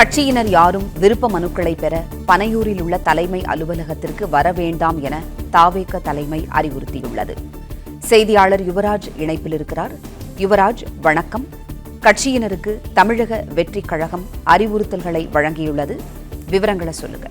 கட்சியினர் யாரும் விருப்ப மனுக்களை பெற பனையூரில் உள்ள தலைமை அலுவலகத்திற்கு வர வேண்டாம் என தாவேக தலைமை அறிவுறுத்தியுள்ளது. செய்தியாளர் யுவராஜ் இணைப்பில் இருக்கிறார். யுவராஜ், வணக்கம். கட்சியினருக்கு தமிழக வெற்றிக் கழகம் அறிவுறுத்தல்களை வழங்கியுள்ளது, விவரங்களை சொல்லுங்க.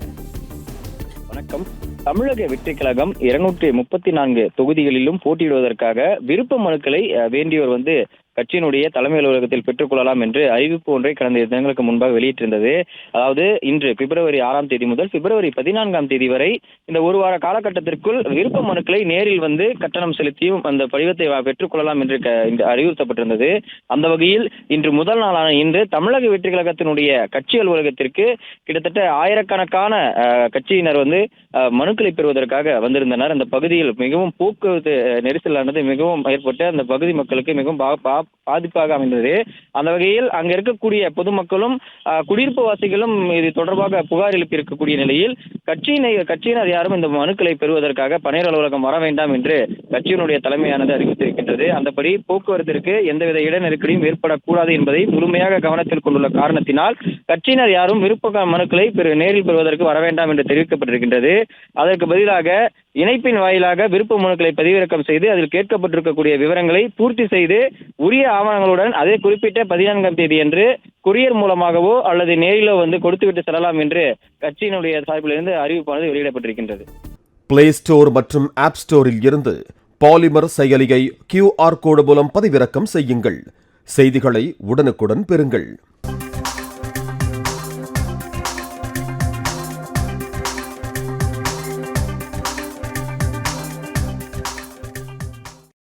வணக்கம். தமிழக வெற்றி கழகம் 234 தொகுதிகளிலும் போட்டியிடுவதற்காக விருப்ப மனுக்களை வேண்டியோர் கட்சியினுடைய தலைமை அலுவலகத்தில் பெற்றுக் கொள்ளலாம் என்று அறிவிப்பு ஒன்றை கடந்த 2 தினங்களுக்கு முன்பாக வெளியிட்டிருந்தது. அதாவது இன்று பிப்ரவரி 6ஆம் தேதி முதல் பிப்ரவரி 14ஆம் தேதி வரை இந்த ஒரு வார காலகட்டத்திற்குள் விருப்ப மனுக்களை நேரில் கட்டணம் செலுத்தியும் அந்த படிவத்தை பெற்றுக் கொள்ளலாம் என்று அறிவுறுத்தப்பட்டிருந்தது. அந்த வகையில் இன்று முதல் நாளான இன்று தமிழக வெற்றி கழகத்தினுடைய கட்சி அலுவலகத்திற்கு கிட்டத்தட்ட ஆயிரக்கணக்கான கட்சியினர் மனுக்களை பெறுவதற்காக வந்திருந்தனர். அந்த பகுதியில் மிகவும் போக்குவரத்து நெரிசலானது மிகவும் ஏற்பட்டு அந்த பகுதி மக்களுக்கு மிகவும் பாதிப்பாக அமைந்தது. அந்த வகையில் அங்க இருக்கக்கூடிய பொதுமக்களும் குடியிருப்பு வாசிகளும் இது தொடர்பாக புகார் எழுப்பி இருக்கக்கூடிய நிலையில் கட்சியினர் யாரும் இந்த மனுக்களை பெறுவதற்காக பனையூர் அலுவலகம் வர வேண்டாம் என்று கட்சியினுடைய தலைமையானது அறிவித்திருக்கின்றது. அந்தபடி போக்குவரத்திற்கு எந்தவித இட நெருக்கடியும் ஏற்படக்கூடாது என்பதை முழுமையாக கவனத்தில் கொண்டுள்ள காரணத்தினால் கட்சியினர் யாரும் விருப்ப மனுக்களை நேரில் பெறுவதற்கு வர வேண்டாம் என்று தெரிவிக்கப்பட்டிருக்கின்றது. அதற்கு பதிலாக இணைப்பின் வாயிலாக விருப்ப மனுக்களை பதிவிறக்கம் செய்து அதில் கேட்கப்பட்டிருக்கக்கூடிய விவரங்களை பூர்த்தி செய்து உரிய ஆவணங்களுடன் அதே குறிப்பிட்ட 14ஆம் தேதி என்று கொரியர் மூலமாகவோ அல்லது நேரிலோ கொடுத்துவிட்டு செல்லலாம் என்று கட்சியினுடைய சார்பிலிருந்து அறிவிப்பானது வெளியிடப்பட்டிருக்கின்றது. பிளே ஸ்டோர் மற்றும் ஆப் ஸ்டோரில் இருந்து பாலிமர் செயலியை QR கோடு மூலம் பதிவிறக்கம் செய்யுங்கள். செய்திகளை உடனுக்குடன் பெறுங்கள்.